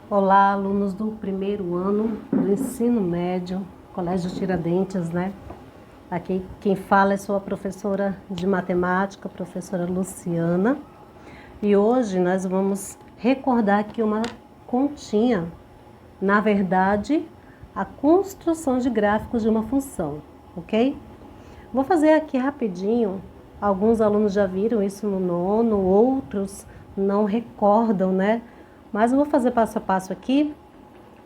Olá, alunos do primeiro ano do ensino médio, Colégio Tiradentes, né? Aqui quem fala é sua professora de matemática, professora Luciana. E hoje nós vamos recordar aqui uma continha, na verdade, a construção de gráficos de uma função, ok? Vou fazer aqui rapidinho. Alguns alunos já viram isso no nono, outros não recordam, né? Mas eu vou fazer passo a passo aqui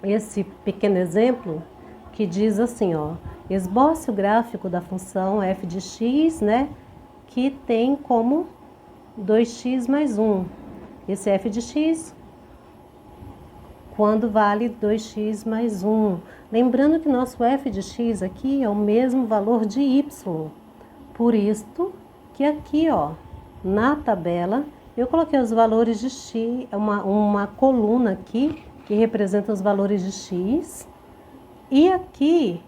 esse pequeno exemplo que diz assim, ó, esboce o gráfico da função f de x, né, que tem como 2x mais 1. Esse f de x, quando vale 2x mais 1. Lembrando que nosso f de x aqui é o mesmo valor de y. Por isto que aqui, ó, na tabela, eu coloquei os valores de x, uma coluna aqui que representa os valores de x. E aqui,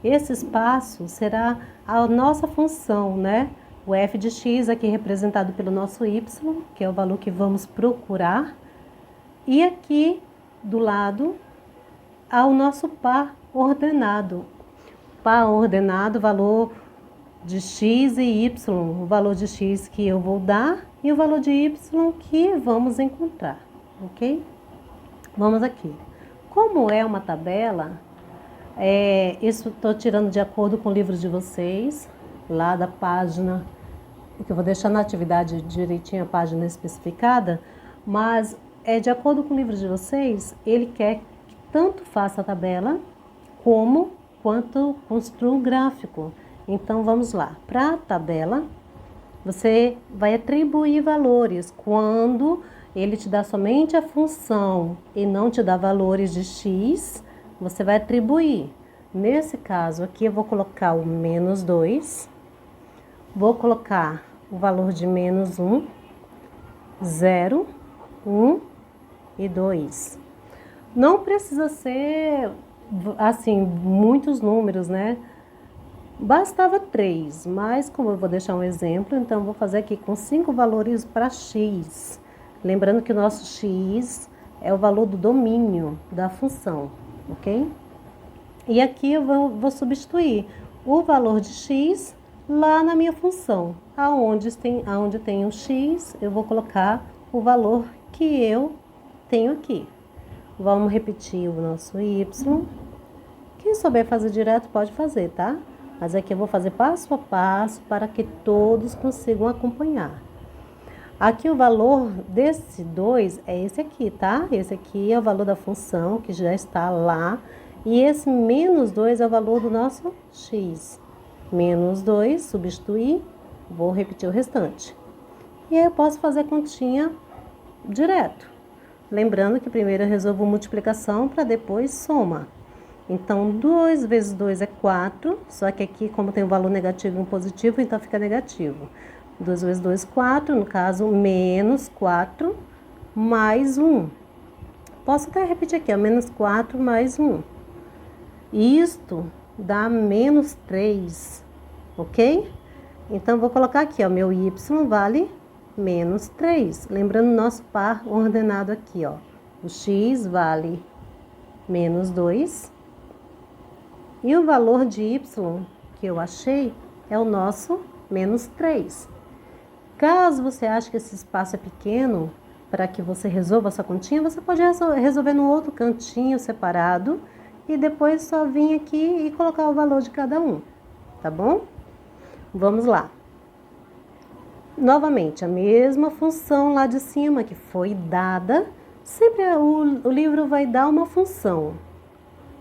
esse espaço será a nossa função, né? O f de x aqui representado pelo nosso y, que é o valor que vamos procurar. E aqui, do lado, ao nosso par ordenado. Par ordenado, valor de x e y, o valor de x que eu vou dar e o valor de y que vamos encontrar, ok? Vamos aqui. Como é uma tabela, isso estou tirando de acordo com o livro de vocês, lá da página, que eu vou deixar na atividade direitinho a página especificada, mas de acordo com o livro de vocês, ele quer que tanto faça a tabela quanto construa o gráfico. Então, vamos lá. Para a tabela, você vai atribuir valores. Quando ele te dá somente a função e não te dá valores de x, você vai atribuir. Nesse caso aqui, eu vou colocar o menos 2, vou colocar o valor de menos 1, 0, 1 e 2. Não precisa ser, assim, muitos números, né? Bastava 3, mas como eu vou deixar um exemplo, então eu vou fazer aqui com 5 valores para x. Lembrando que o nosso x é o valor do domínio da função, ok? E aqui eu vou substituir o valor de x lá na minha função. Aonde tem o x, eu vou colocar o valor que eu tenho aqui. Vamos repetir o nosso y. Quem souber fazer direto pode fazer, tá? Mas aqui eu vou fazer passo a passo para que todos consigam acompanhar. Aqui o valor desse 2 é esse aqui, tá? Esse aqui é o valor da função que já está lá. E esse menos 2 é o valor do nosso x. Menos 2, substituir, vou repetir o restante. E aí eu posso fazer continha direto. Lembrando que primeiro eu resolvo multiplicação para depois soma. Então, 2 vezes 2 é 4, só que aqui, como tem um valor negativo e um positivo, então fica negativo. 2 vezes 2, 4, no caso, menos 4 mais 1. Posso até repetir aqui, ó, menos 4 mais 1. Isto dá menos 3, ok? Então, vou colocar aqui, ó, meu y vale menos 3. Lembrando nosso par ordenado aqui, ó. O x vale menos 2. E o valor de y que eu achei é o nosso menos 3. Caso você ache que esse espaço é pequeno, para que você resolva a sua continha, você pode resolver no outro cantinho separado e depois só vir aqui e colocar o valor de cada um, tá bom? Vamos lá. Novamente, a mesma função lá de cima que foi dada, sempre o livro vai dar uma função.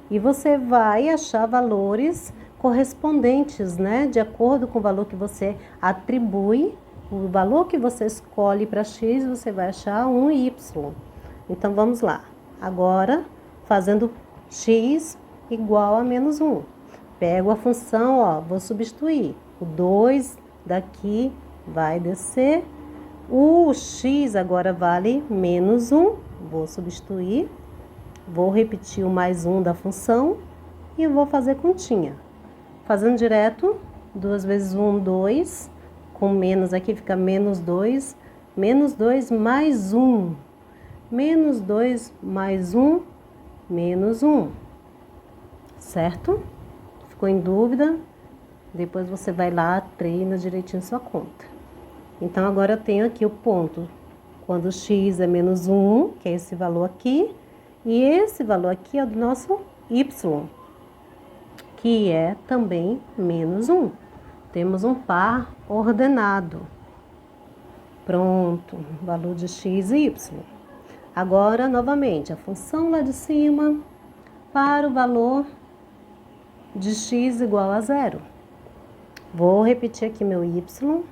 E você vai achar valores correspondentes, né? De acordo com o valor que você atribui, o valor que você escolhe para x, você vai achar um y. Então, vamos lá. Agora, fazendo x igual a menos 1. Pego a função, ó, vou substituir. O 2 daqui vai descer. O x agora vale menos 1. Vou substituir. Vou repetir o mais 1 da função e vou fazer continha. Fazendo direto, 2 vezes 1, 2. Com menos aqui fica menos 2. Menos 2 mais 1. menos 2 mais 1, menos 1. Certo? Ficou em dúvida? Depois você vai lá, treina direitinho sua conta. Então, agora eu tenho aqui o ponto. Quando x é menos 1, que é esse valor aqui, e esse valor aqui é do nosso y, que é também menos 1. Temos um par ordenado. Pronto, valor de x e y. Agora, novamente, a função lá de cima para o valor de x igual a 0. Vou repetir aqui meu y.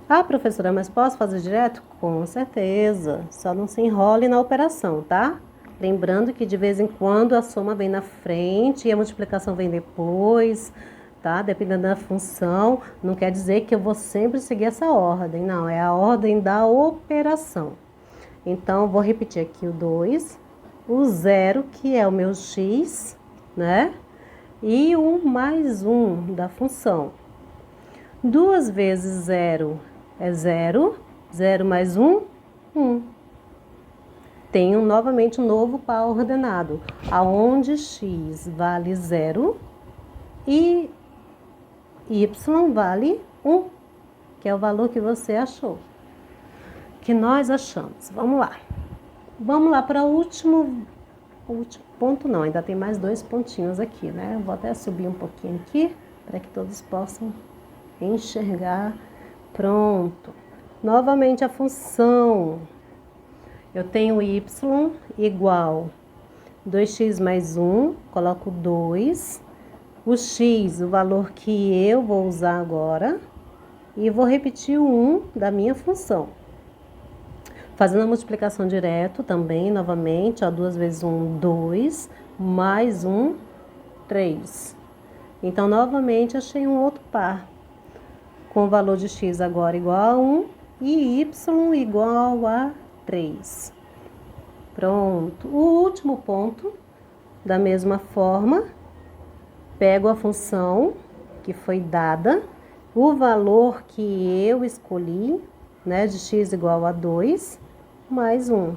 Ah, professora, mas posso fazer direto? Com certeza, só não se enrole na operação, tá? Lembrando que de vez em quando a soma vem na frente e a multiplicação vem depois, tá? Dependendo da função, não quer dizer que eu vou sempre seguir essa ordem, não, é a ordem da operação. Então, vou repetir aqui o 2, o 0, que é o meu x, né? E o mais 1 da função. 2 vezes 0 é 0, 0 mais 1, 1. Tenho novamente um novo par ordenado, aonde x vale 0 e y vale 1, que é o valor que você achou, que nós achamos. Vamos lá. Vamos lá para o último ponto, não, ainda tem mais 2 pontinhos aqui, né? Vou até subir um pouquinho aqui, para que todos possam enxergar. Pronto. Novamente a função. Eu tenho y igual 2x mais 1, coloco 2. O x, o valor que eu vou usar agora. E vou repetir o 1 da minha função. Fazendo a multiplicação direto também, novamente, ó, 2 vezes 1, 2, mais 1, 3. Então, novamente, achei um outro par. Com o valor de x agora igual a 1 e y igual a 3. Pronto. O último ponto, da mesma forma, pego a função que foi dada, o valor que eu escolhi, né, de x igual a 2, mais 1.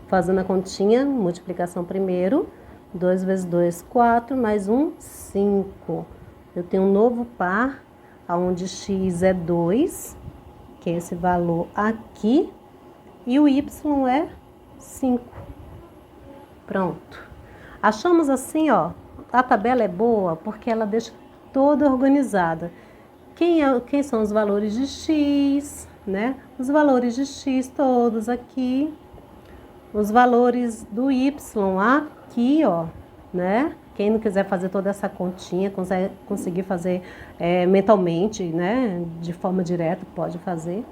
Fazendo a continha, multiplicação primeiro, 2 vezes 2, 4, mais 1, 5. Eu tenho um novo par, onde x é 2, que é esse valor aqui, e o y é 5. Pronto. Achamos assim, ó, a tabela é boa porque ela deixa toda organizada. Quem são os valores de x, né? Os valores de x todos aqui. Os valores do y aqui, ó, né? Quem não quiser fazer toda essa continha, conseguir fazer mentalmente, né? De forma direta, pode fazer.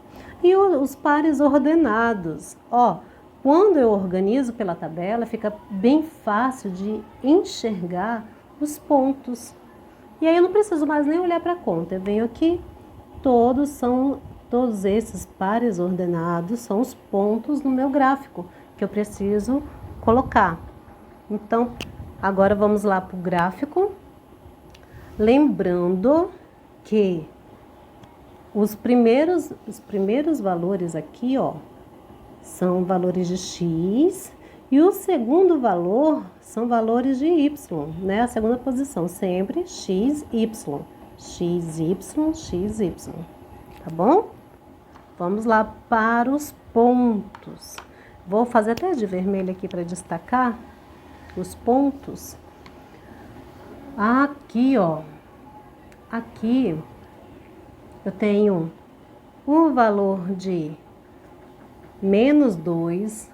E os pares ordenados. Ó, quando eu organizo pela tabela, fica bem fácil de enxergar os pontos. E aí eu não preciso mais nem olhar para a conta. Eu venho aqui, todos esses pares ordenados são os pontos no meu gráfico que eu preciso colocar. Então, agora vamos lá para o gráfico. Lembrando que os primeiros valores aqui, ó, são valores de x e o segundo valor são valores de y, né? A segunda posição, sempre x, y, x, y, x, y, tá bom? Vamos lá para os pontos. Vou fazer até de vermelho aqui para destacar os pontos. Aqui, ó, aqui eu tenho o valor de menos 2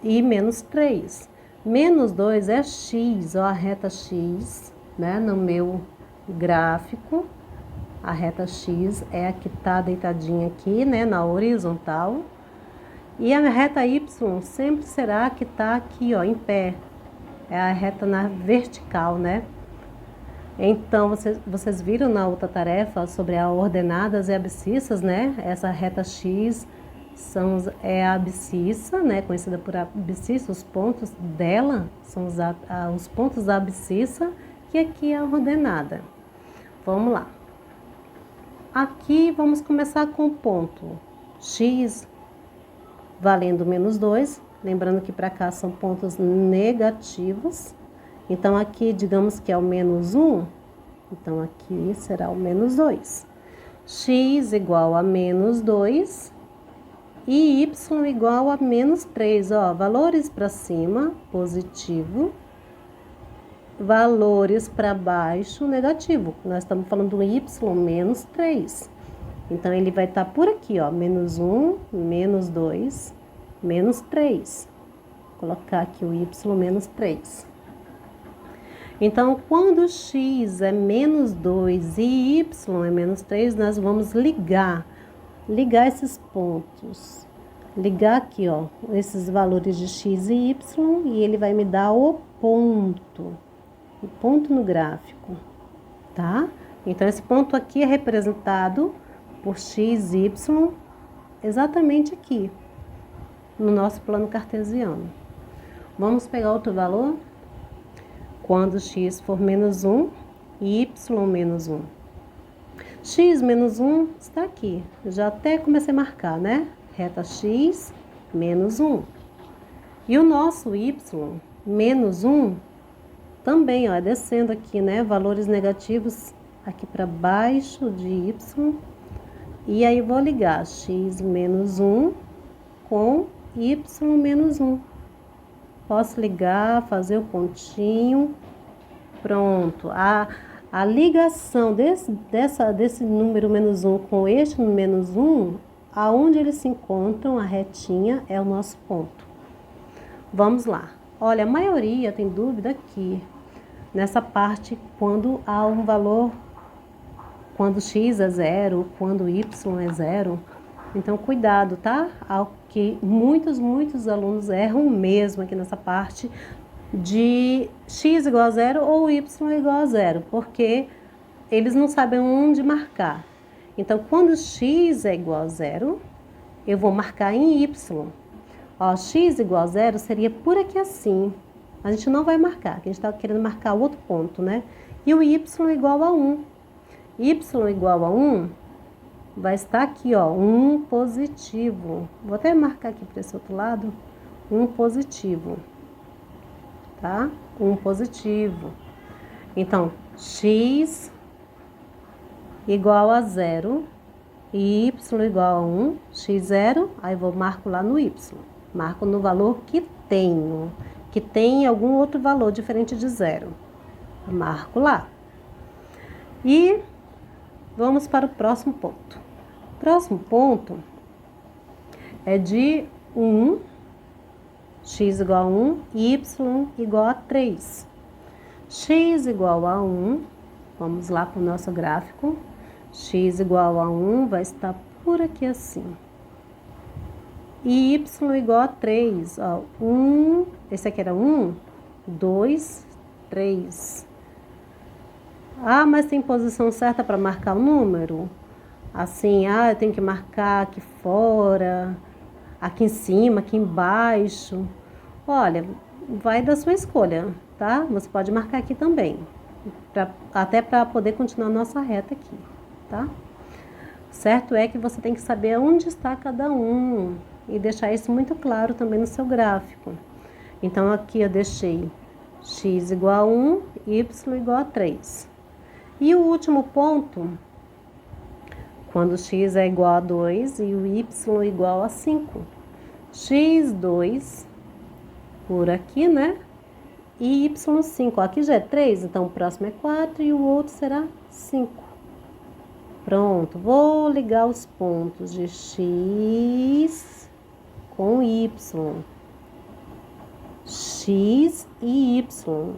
e menos 3. Menos 2 é x, ó, a reta x, né, no meu gráfico. A reta x é a que está deitadinha aqui, né, na horizontal. E a reta y sempre será a que está aqui, ó, em pé. É a reta na vertical, né? Então, vocês viram na outra tarefa sobre as ordenadas e abscissas, né? Essa reta x é a abscissa, né? Conhecida por abscissa, os pontos dela são os pontos da abscissa, e aqui é a ordenada. Vamos lá. Aqui vamos começar com o ponto x valendo menos 2. Lembrando que para cá são pontos negativos. Então, aqui, digamos que é o menos 1. Então, aqui será o menos 2. X igual a menos 2 e y igual a menos 3. Ó, valores para cima, positivo. Valores para baixo, negativo. Nós estamos falando do y menos 3. Então, ele vai estar por aqui, ó, menos 1, menos 2, menos 3. Vou colocar aqui o y menos 3. Então, quando x é menos 2 e y é menos 3, nós vamos ligar esses pontos. Ligar aqui, ó, esses valores de x e y, e ele vai me dar o ponto no gráfico, tá? Então, esse ponto aqui é representado por x e y exatamente aqui, no nosso plano cartesiano. Vamos pegar outro valor? Quando x for menos 1 e y menos 1. X menos 1 está aqui. Eu já até comecei a marcar, né? Reta x menos 1. E o nosso y menos 1 também, ó, é descendo aqui, né? Valores negativos aqui para baixo de y. E aí, vou ligar x menos 1 com y menos 1. Posso ligar, fazer o pontinho. Pronto. A ligação desse número menos 1 com este menos 1, aonde eles se encontram, a retinha, é o nosso ponto. Vamos lá. Olha, a maioria tem dúvida aqui, nessa parte, quando há um valor, quando x é 0, quando y é 0. Então, cuidado, tá? Que muitos alunos erram mesmo aqui nessa parte de x igual a 0 ou y igual a 0, porque eles não sabem onde marcar. Então, quando x é igual a 0, eu vou marcar em y. Ó, x igual a 0 seria por aqui assim. A gente não vai marcar, porque a gente está querendo marcar outro ponto, né? E o y igual a 1. Y igual a 1 vai estar aqui, ó, 1 positivo. Vou até marcar aqui para esse outro lado, 1 positivo, tá? 1 positivo. Então, x igual a 0 e y igual a 1, x0, aí vou marco lá no y. Marco no valor que tem algum outro valor diferente de 0. Marco lá. E vamos para o próximo ponto. Próximo ponto é de 1, x igual a 1, y igual a 3. X igual a 1, vamos lá para o nosso gráfico. X igual a 1 vai estar por aqui assim. E y igual a 3, ó, 1, esse aqui era 1, 2, 3. Ah, mas tem posição certa para marcar o número? Assim, eu tenho que marcar aqui fora, aqui em cima, aqui embaixo. Olha, vai da sua escolha, tá? Você pode marcar aqui também, até para poder continuar a nossa reta aqui, tá? Certo é que você tem que saber onde está cada um e deixar isso muito claro também no seu gráfico. Então, aqui eu deixei x igual a 1, y igual a 3. E o último ponto, quando x é igual a 2 e o y igual a 5. x2 por aqui, né? E y5. Aqui já é 3, então o próximo é 4 e o outro será 5. Pronto, vou ligar os pontos de x com y. X e y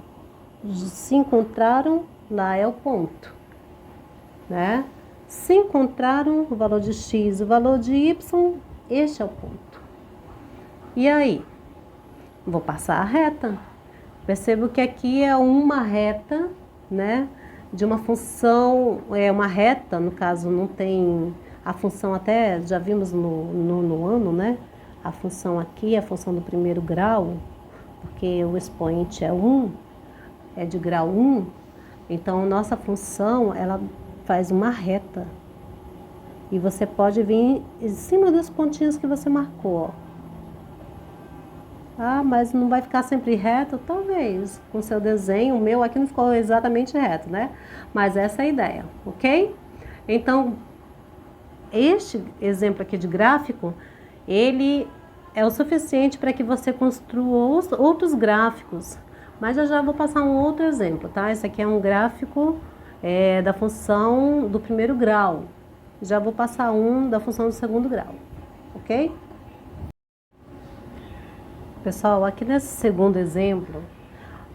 se encontraram, lá é o ponto, né? Se encontraram o valor de x, o valor de y, este é o ponto. E aí? Vou passar a reta. Percebo que aqui é uma reta, né? De uma função, é uma reta, no caso não tem a função, até já vimos no ano, né? A função aqui é a função do primeiro grau, porque o expoente é 1, é de grau 1. Então, nossa função, ela faz uma reta. E você pode vir em cima dos pontinhos que você marcou, ó. Ah, mas não vai ficar sempre reto? Talvez, com seu desenho. O meu aqui não ficou exatamente reto, né? Mas essa é a ideia, ok? Então, este exemplo aqui de gráfico, ele é o suficiente para que você construa outros gráficos. Mas eu já vou passar um outro exemplo, tá? Esse aqui é um gráfico da função do primeiro grau. Já vou passar um da função do segundo grau, ok? Pessoal, aqui nesse segundo exemplo,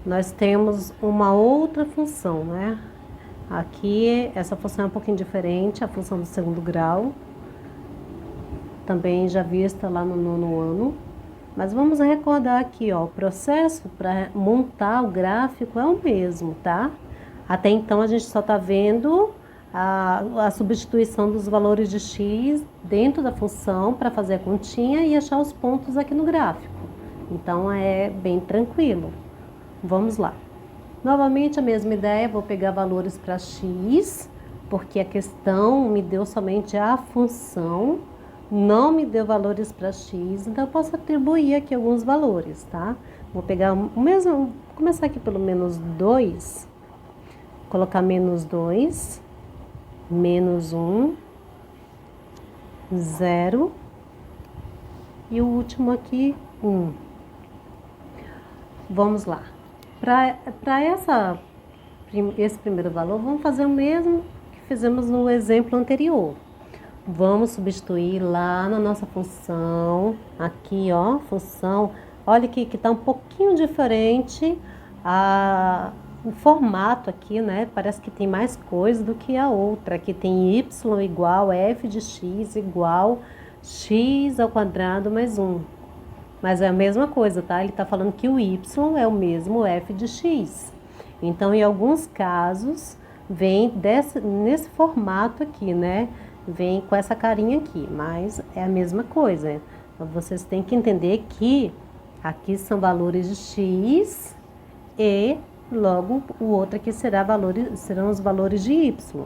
nós temos uma outra função, né? Aqui, essa função é um pouquinho diferente, a função do segundo grau, também já vista lá no nono ano. Mas vamos recordar aqui, ó, o processo para montar o gráfico é o mesmo, tá? Até então a gente só está vendo a substituição dos valores de x dentro da função para fazer a continha e achar os pontos aqui no gráfico. Então é bem tranquilo. Vamos lá. Novamente a mesma ideia, vou pegar valores para x, porque a questão me deu somente a função, não me deu valores para x, então eu posso atribuir aqui alguns valores, tá? Vou pegar o mesmo, vou começar aqui pelo menos 2, colocar menos 2, menos 1, 0, e o último aqui, 1. Vamos lá. Para esse primeiro valor, vamos fazer o mesmo que fizemos no exemplo anterior. Vamos substituir lá na nossa função, aqui ó, função, olha que está um pouquinho diferente o formato aqui, né? Parece que tem mais coisa do que a outra. Aqui tem y igual f de x igual x ao quadrado mais 1. Mas é a mesma coisa, tá? Ele está falando que o y é o mesmo f de x. Então, em alguns casos, vem nesse formato aqui, né? Vem com essa carinha aqui, mas é a mesma coisa. Então, vocês têm que entender que aqui são valores de x e logo o outro aqui serão os valores de y.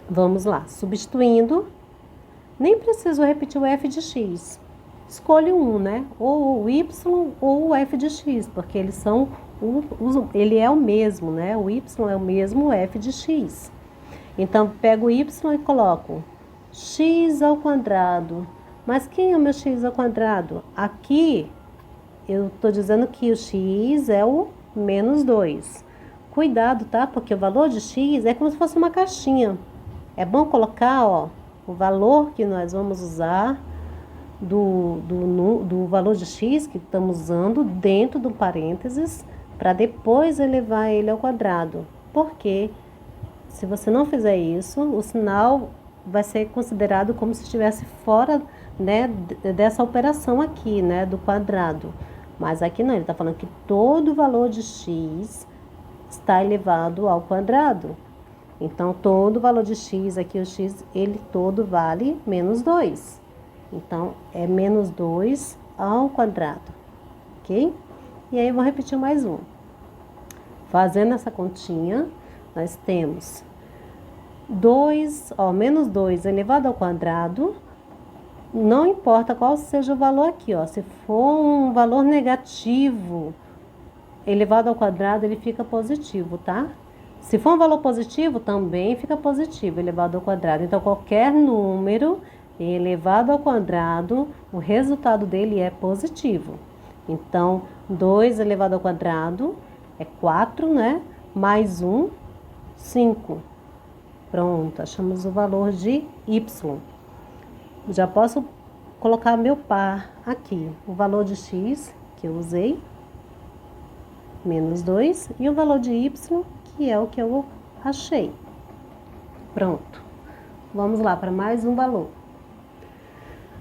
Vamos lá, substituindo, nem preciso repetir o f de x. Escolho um, né? Ou o y ou o f de x, porque eles são ele é o mesmo, né? O y é o mesmo f de x. Então, pego o y e coloco x ao quadrado. Mas quem é o meu x ao quadrado? Aqui, eu estou dizendo que o x é o menos 2. Cuidado, tá? Porque o valor de x é como se fosse uma caixinha. É bom colocar, ó, o valor que nós vamos usar do valor de x que estamos usando dentro do parênteses para depois elevar ele ao quadrado. Porque se você não fizer isso, o sinal vai ser considerado como se estivesse fora, né, dessa operação aqui, né, do quadrado. Mas aqui não, ele está falando que todo valor de x está elevado ao quadrado. Então, todo valor de x, aqui o x, ele todo vale menos 2. Então, é menos 2 ao quadrado, ok? E aí, eu vou repetir mais um. Fazendo essa continha, nós temos 2, ó, menos 2 elevado ao quadrado, não importa qual seja o valor aqui, ó. Se for um valor negativo elevado ao quadrado, ele fica positivo, tá? Se for um valor positivo, também fica positivo, elevado ao quadrado. Então, qualquer número elevado ao quadrado, o resultado dele é positivo. Então, 2 elevado ao quadrado é 4, né? Mais 1, 5. Pronto, achamos o valor de y. Já posso colocar meu par aqui. O valor de x, que eu usei, menos 2, e o valor de y, que é o que eu achei. Pronto. Vamos lá para mais um valor.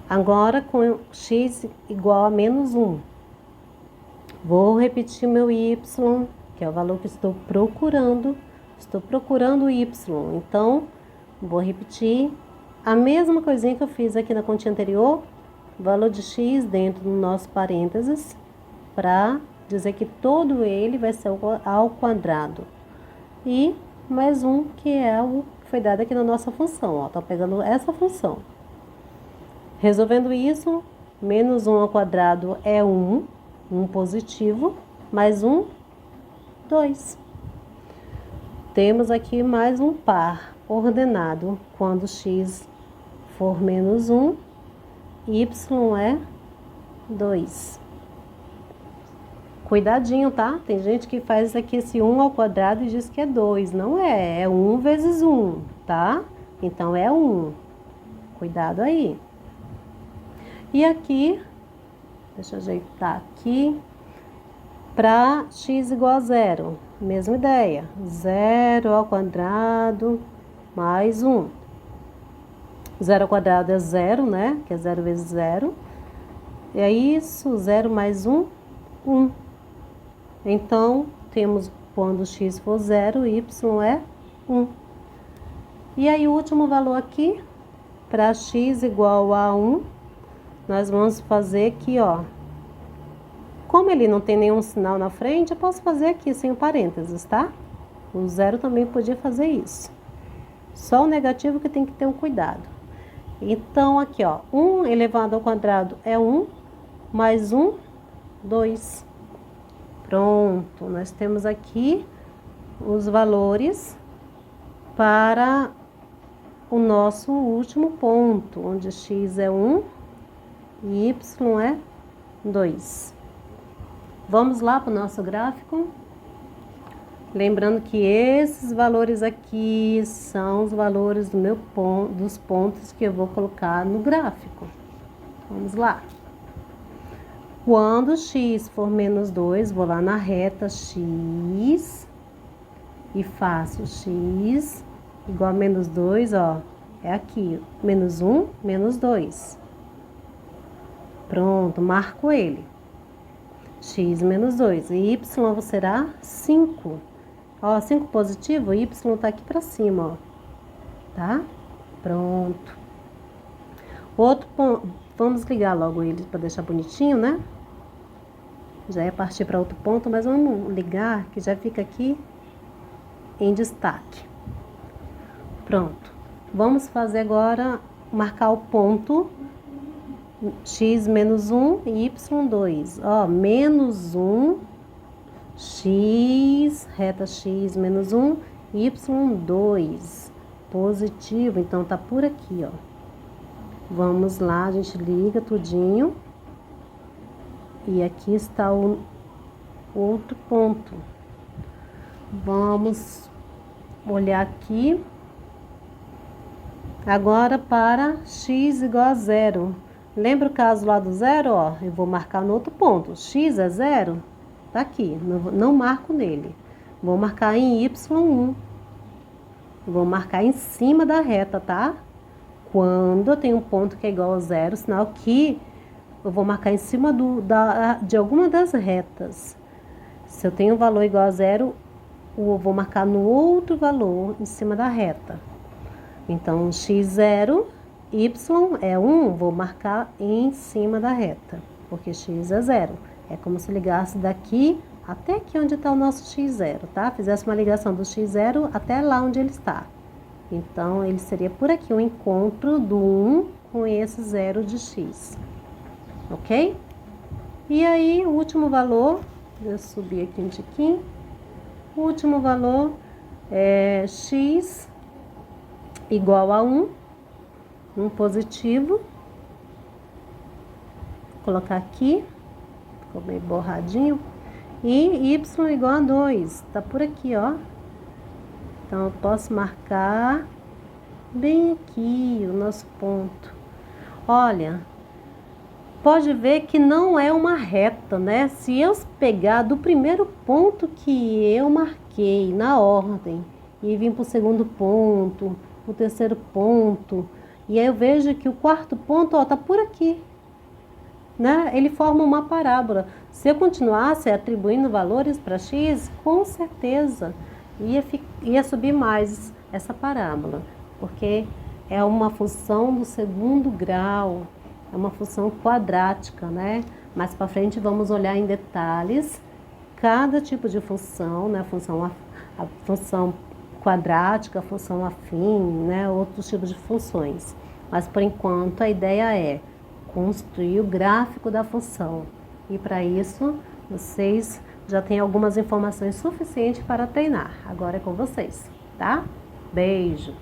Agora, com x igual a menos 1. Vou repetir meu y, que é o valor que estou procurando. Estou procurando o y. Então, vou repetir a mesma coisinha que eu fiz aqui na continha anterior. Valor de x dentro do nosso parênteses, para dizer que todo ele vai ser ao quadrado. E mais um, que é o que foi dado aqui na nossa função. Ó, tô pegando essa função. Resolvendo isso, menos 1 ao quadrado é 1. Um positivo, mais um, 2. Temos aqui mais um par ordenado. Quando x for menos 1, y é 2. Cuidadinho, tá? Tem gente que faz aqui esse 1 ao quadrado e diz que é 2. Não é, é 1 vezes 1, tá? Então, é 1. Cuidado aí. E aqui, deixa eu ajeitar aqui, para x igual a 0. Mesma ideia. 0 ao quadrado mais 1. 0 ao quadrado é 0, né? Que é 0 vezes 0. E é isso, 0 mais 1, 1. Então, temos quando x for 0, y é 1. E aí, o último valor aqui, para x igual a 1, nós vamos fazer aqui, ó. Como ele não tem nenhum sinal na frente, eu posso fazer aqui sem o parênteses, tá? O 0 também podia fazer isso. Só o negativo que tem que ter um cuidado. Então, aqui, ó, 1 elevado ao quadrado é 1, mais 1, 2. Pronto, nós temos aqui os valores para o nosso último ponto, onde x é 1 e y é 2. Vamos lá para o nosso gráfico. Lembrando que esses valores aqui são os valores dos pontos que eu vou colocar no gráfico. Vamos lá. Quando x for menos 2, vou lá na reta x e faço x igual a menos 2, ó. É aqui, menos 1, menos 2. Pronto, marco ele. X menos 2. E y será 5. Ó, 5 positivo, y tá aqui pra cima, ó. Tá? Pronto. Outro ponto, vamos ligar logo ele para deixar bonitinho, né? Já ia partir para outro ponto, mas vamos ligar que já fica aqui em destaque. Pronto. Vamos fazer agora, marcar o ponto x menos 1 e y 2. Ó, menos 1, x, reta x menos 1, y 2. Positivo, então tá por aqui, ó. Vamos lá, a gente liga tudinho. E aqui está o outro ponto. Vamos olhar aqui. Agora para x igual a 0. Lembra o caso lá do 0? Ó, eu vou marcar no outro ponto. X é 0? Tá aqui, não marco nele. Vou marcar em y1. Vou marcar em cima da reta, tá? Quando eu tenho um ponto que é igual a 0, sinal que eu vou marcar em cima de alguma das retas. Se eu tenho um valor igual a 0, eu vou marcar no outro valor em cima da reta. Então, x0, y é 1, vou marcar em cima da reta, porque x é 0. É como se ligasse daqui até aqui onde está o nosso x0, tá? Fizesse uma ligação do x0 até lá onde ele está. Então, ele seria por aqui o encontro do 1 com esse 0 de x. Ok? E aí, o último valor, eu subi aqui um tiquinho. O último valor é x igual a 1, um positivo. Vou colocar aqui, ficou meio borradinho. E y igual a 2, tá por aqui, ó. Então, eu posso marcar bem aqui o nosso ponto. Olha, pode ver que não é uma reta, né? Se eu pegar do primeiro ponto que eu marquei na ordem e vim para o segundo ponto, o terceiro ponto, e aí eu vejo que o quarto ponto, ó, tá por aqui, né? Ele forma uma parábola. Se eu continuasse atribuindo valores para x, com certeza ia subir mais essa parábola, porque é uma função do segundo grau, é uma função quadrática, né? Mais para frente vamos olhar em detalhes cada tipo de função, né? A função quadrática, a função afim, né? Outros tipos de funções. Mas por enquanto a ideia é construir o gráfico da função E para isso, vocês já têm algumas informações suficientes para treinar. Agora é com vocês, tá? Beijo!